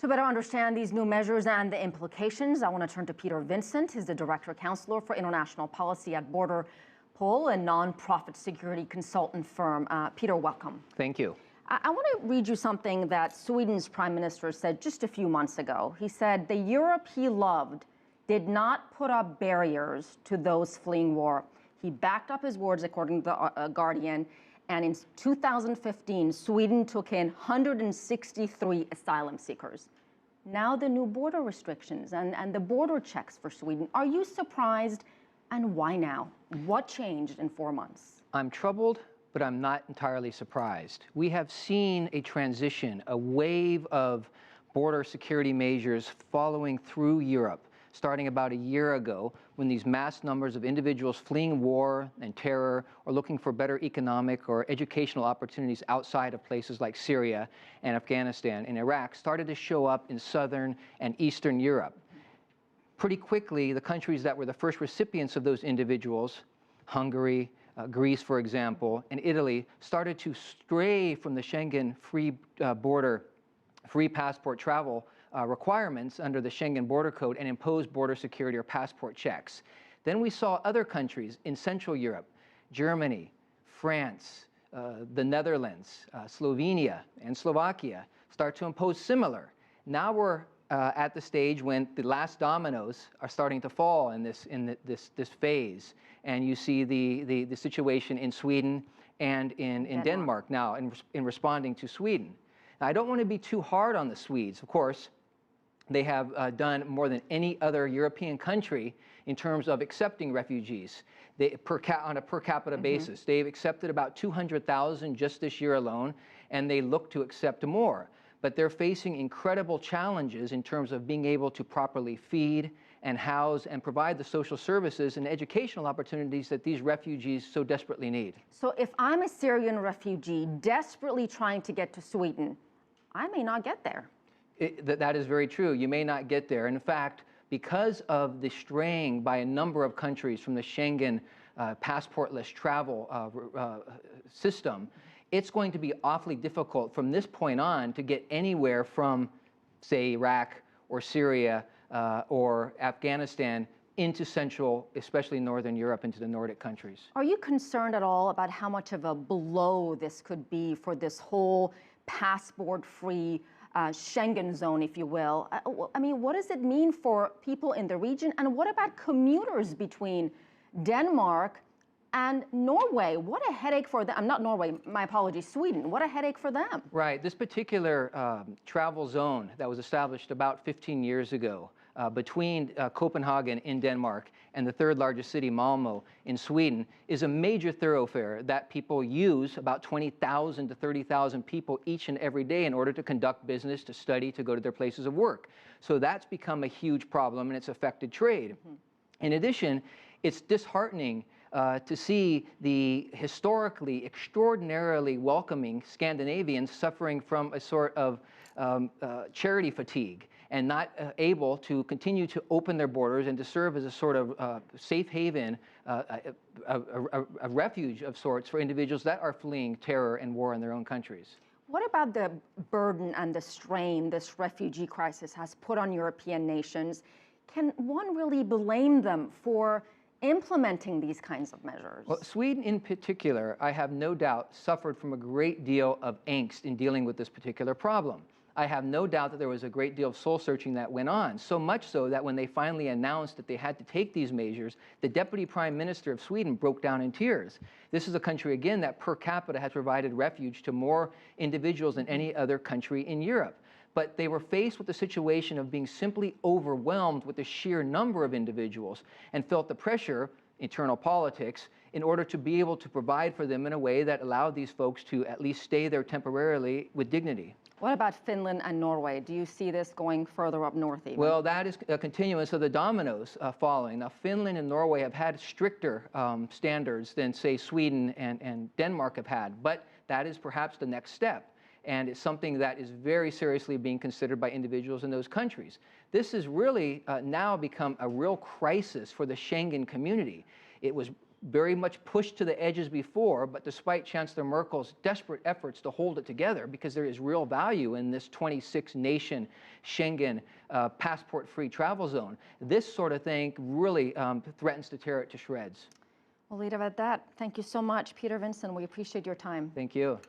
To better understand these new measures and the implications, I want to turn to Peter Vincent. He's the Director Counselor for International Policy at Borderpol, a non-profit security consultant firm. Peter, welcome. Thank you. I want to read you something that Sweden's Prime Minister said just a few months ago. He said, "The Europe he loved did not put up barriers to those fleeing war." He backed up his words, according to the Guardian. And in 2015, Sweden took in 163 asylum seekers. Now the new border restrictions and the border checks for Sweden. Are you surprised? And why now? What changed in 4 months? I'm troubled, but I'm not entirely surprised. We have seen a transition, a wave of border security measures following through Europe, starting about a year ago, when these mass numbers of individuals fleeing war and terror or looking for better economic or educational opportunities outside of places like Syria and Afghanistan and Iraq started to show up in southern and eastern Europe. Pretty quickly, the countries that were the first recipients of those individuals, Hungary, Greece, for example, and Italy, started to stray from the Schengen free border, free passport travel requirements under the Schengen Border Code and impose border security or passport checks. Then we saw other countries in Central Europe, Germany, France, the Netherlands, Slovenia, and Slovakia start to impose similar. Now we're at the stage when the last dominoes are starting to fall in this phase, and you see the situation in Sweden and in Denmark now in responding to Sweden. Now, I don't want to be too hard on the Swedes, of course. They have done more than any other European country in terms of accepting refugees on a per capita basis. They've accepted about 200,000 just this year alone, and they look to accept more. But they're facing incredible challenges in terms of being able to properly feed and house and provide the social services and educational opportunities that these refugees so desperately need. So if I'm a Syrian refugee desperately trying to get to Sweden, I may not get there. That is very true. You may not get there. In fact, because of the straying by a number of countries from the Schengen passportless travel system, it's going to be awfully difficult from this point on to get anywhere from, say, Iraq or Syria or Afghanistan into Central, especially Northern Europe, into the Nordic countries. Are you concerned at all about how much of a blow this could be for this whole passport-free Schengen zone, if you will? I mean, what does it mean for people in the region? And what about commuters between Denmark and Norway? What a headache for them. Not Norway, my apologies, Sweden. What a headache for them. Right. This particular travel zone that was established about 15 years ago between Copenhagen in Denmark and the third largest city, Malmö, in Sweden, is a major thoroughfare that people use, about 20,000 to 30,000 people each and every day, in order to conduct business, to study, to go to their places of work. So that's become a huge problem, and it's affected trade. In addition, it's disheartening to see the historically extraordinarily welcoming Scandinavians suffering from a sort of charity fatigue and not able to continue to open their borders and to serve as a sort of safe haven, a refuge of sorts for individuals that are fleeing terror and war in their own countries. What about the burden and the strain this refugee crisis has put on European nations? Can one really blame them for implementing these kinds of measures? Well, Sweden in particular, I have no doubt, suffered from a great deal of angst in dealing with this particular problem. I have no doubt that there was a great deal of soul-searching that went on, so much so that when they finally announced that they had to take these measures, the Deputy Prime Minister of Sweden broke down in tears. This is a country, again, that per capita has provided refuge to more individuals than any other country in Europe. But they were faced with the situation of being simply overwhelmed with the sheer number of individuals and felt the pressure, internal politics, in order to be able to provide for them in a way that allowed these folks to at least stay there temporarily with dignity. What about Finland and Norway? Do you see this going further up north even? Well, that is a continuance of the dominoes falling. Now, Finland and Norway have had stricter standards than, say, Sweden and Denmark have had, but that is perhaps the next step. And it's something that is very seriously being considered by individuals in those countries. This has really now become a real crisis for the Schengen community. It was very much pushed to the edges before, but despite Chancellor Merkel's desperate efforts to hold it together, because there is real value in this 26-nation Schengen passport-free travel zone, this sort of thing really threatens to tear it to shreds. We'll leave it at that. Thank you so much, Peter Vincent. We appreciate your time. Thank you.